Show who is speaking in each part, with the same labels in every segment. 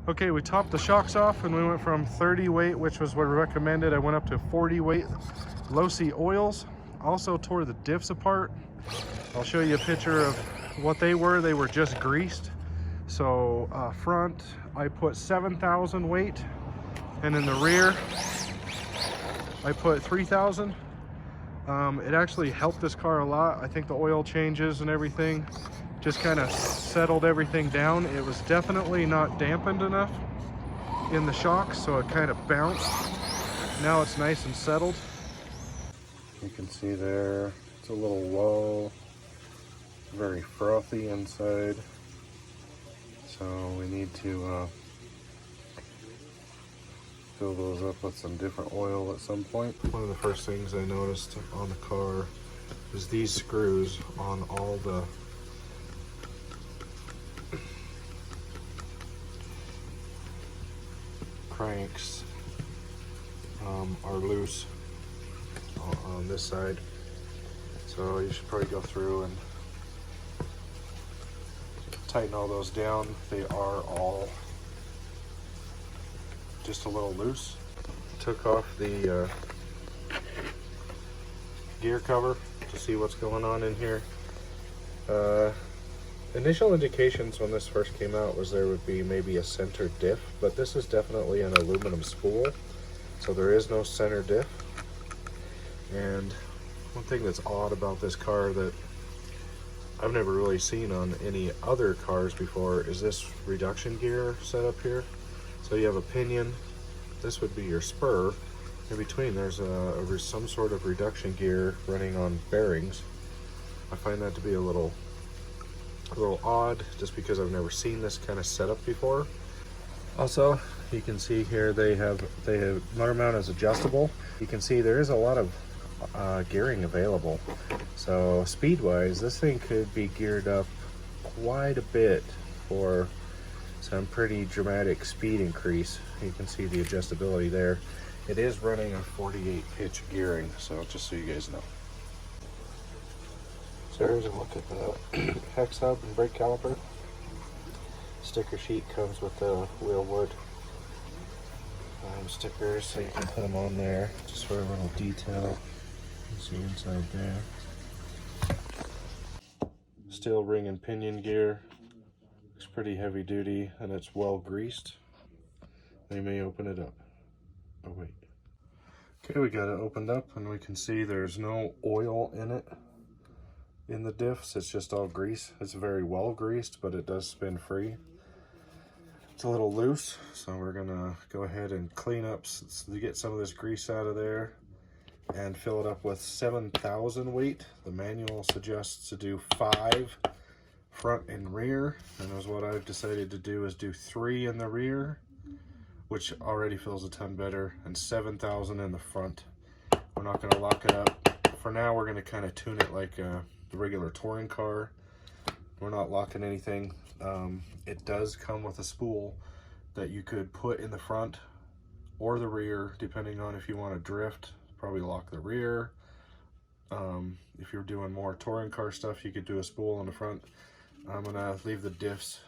Speaker 1: Okay, we topped the shocks off and we went from 30 weight, which was what we recommended. I went up to 40 weight low C oils. Also tore the diffs apart. I'll show you a picture of what they were. They were just greased. So front, I put 7,000 weight, and in the rear, I put 3,000. It actually helped this car a lot. I think the oil changes and everything just kind of settled everything down. It was definitely not dampened enough in the shocks, so it kind of bounced. Now it's nice and settled. You can see there, it's a little low, very frothy inside. So we need to fill those up with some different oil at some point. One of the first things I noticed on the car is these screws on all the cranks are loose on this side. So you should probably go through and tighten all those down. They are all just a little loose. Took off the gear cover to see what's going on in here. Initial indications when this first came out was there would be maybe a center diff, but this is definitely an aluminum spool, so there is no center diff. And one thing that's odd about this car that I've never really seen on any other cars before is this reduction gear set up here. So you have a pinion, this would be your spur. In between there's some sort of reduction gear running on bearings. I find that to be a little odd, just because I've never seen this kind of setup before. Also, you can see here they have motor mount is adjustable. You can see there is a lot of gearing available. So speed wise, this thing could be geared up quite a bit for some pretty dramatic speed increase. You can see the adjustability there. It is running a 48 pitch gearing, so just so you guys know. So here's a look at the hex hub and brake caliper. Sticker sheet comes with the wheel wood stickers, so you can put them on there just for a little detail. You can see inside there. Steel ring and pinion gear. Looks pretty heavy duty and it's well greased. They may open it up. Oh wait. Okay, we got it opened up and we can see there's no oil in it. In the diffs, it's just all grease. It's very well greased, but it does spin free. It's a little loose, so we're gonna go ahead and clean up to get some of this grease out of there and fill it up with 7,000 weight. The manual suggests to do 5 front and rear, and as what I've decided to do is do 3 in the rear, which already feels a ton better, and 7,000 in the front. We're not gonna lock it up. For now, we're gonna kind of tune it like the regular touring car. We're not locking anything. It does come with a spool that you could put in the front or the rear, depending on if you want to drift. Probably lock the rear. If you're doing more touring car stuff, you could do a spool in the front. I'm gonna leave the diffs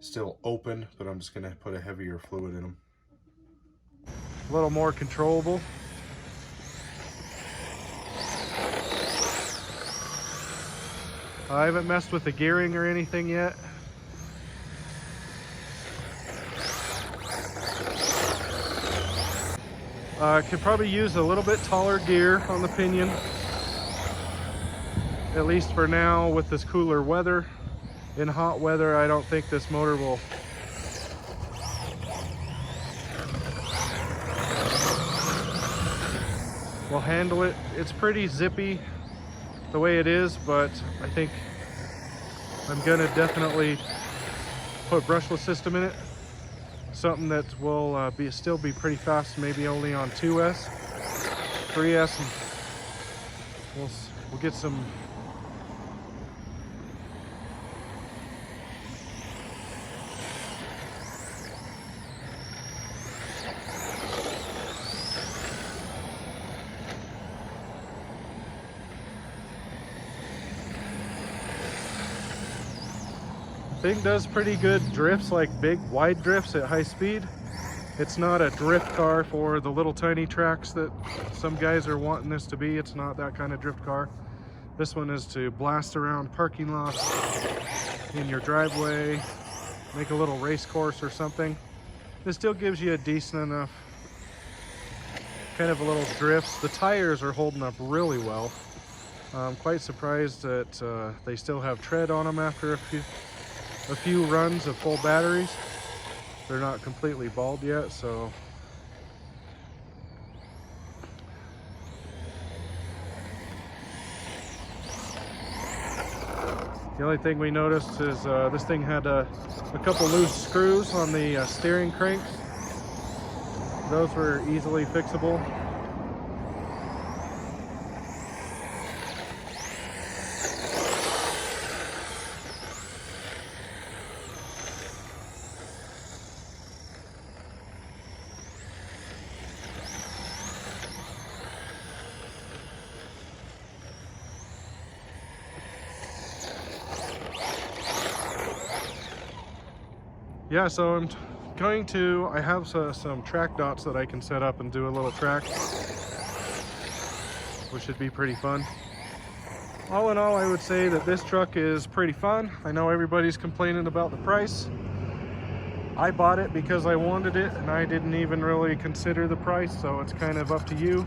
Speaker 1: still open, but I'm just gonna put a heavier fluid in them. A little more controllable. I haven't messed with the gearing or anything yet. Could probably use a little bit taller gear on the pinion, at least for now with this cooler weather. In hot weather, I don't think this motor will handle it. It's pretty zippy the way it is, but I think I'm gonna definitely put brushless system in it. Something that will still be pretty fast, maybe only on 2S, 3S, and we'll get some Thing does pretty good drifts, like big wide drifts at high speed. It's not a drift car for the little tiny tracks that some guys are wanting this to be. It's not that kind of drift car. This one is to blast around parking lots, in your driveway, make a little race course or something. This still gives you a decent enough kind of a little drifts. The tires are holding up really well. I'm quite surprised that they still have tread on them after a few runs of full batteries. They're not completely bald yet, so the only thing we noticed is this thing had a couple loose screws on the steering cranks. Those were easily fixable. Yeah, so I have some track dots that I can set up and do a little track, which should be pretty fun. All in all, I would say that this truck is pretty fun. I know everybody's complaining about the price. I bought it because I wanted it, and I didn't even really consider the price, so it's kind of up to you.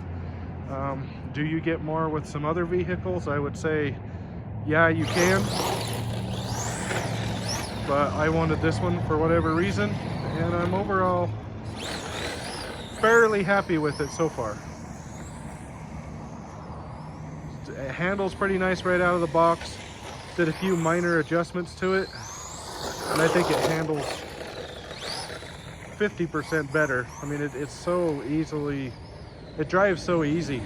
Speaker 1: Do you get more with some other vehicles? I would say, yeah, you can. But I wanted this one for whatever reason, and I'm overall fairly happy with it so far. It handles pretty nice right out of the box. Did a few minor adjustments to it, and I think it handles 50% better. I mean, it's so easily, it drives so easy.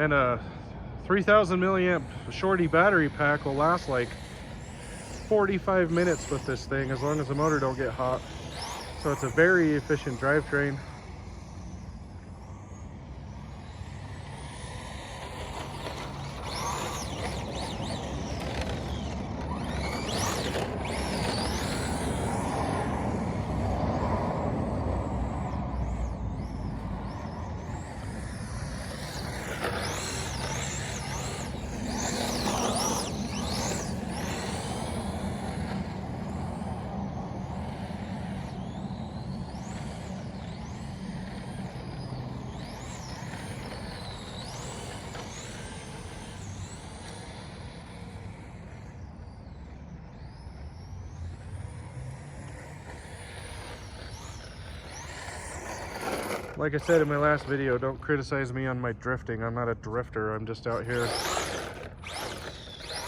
Speaker 1: And a 3000 milliamp shorty battery pack will last like 45 minutes with this thing, as long as the motor don't get hot. So it's a very efficient drivetrain. Like I said in my last video, don't criticize me on my drifting. I'm not a drifter. I'm just out here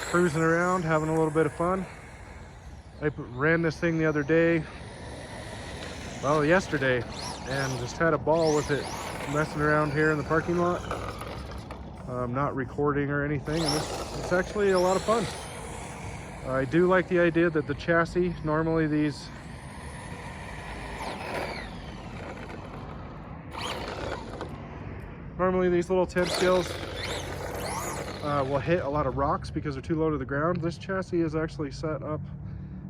Speaker 1: cruising around, having a little bit of fun. I ran this thing the other day, well, yesterday, and just had a ball with it, messing around here in the parking lot. Not recording or anything, and it's actually a lot of fun. I do like the idea that the chassis, normally these little 10 scales will hit a lot of rocks because they're too low to the ground. This chassis is actually set up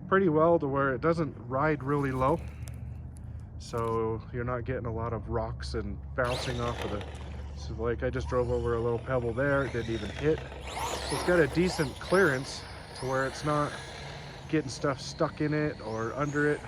Speaker 1: pretty well to where it doesn't ride really low, so you're not getting a lot of rocks and bouncing off of it. So like I just drove over a little pebble there, it didn't even hit. So it's got a decent clearance to where it's not getting stuff stuck in it or under it.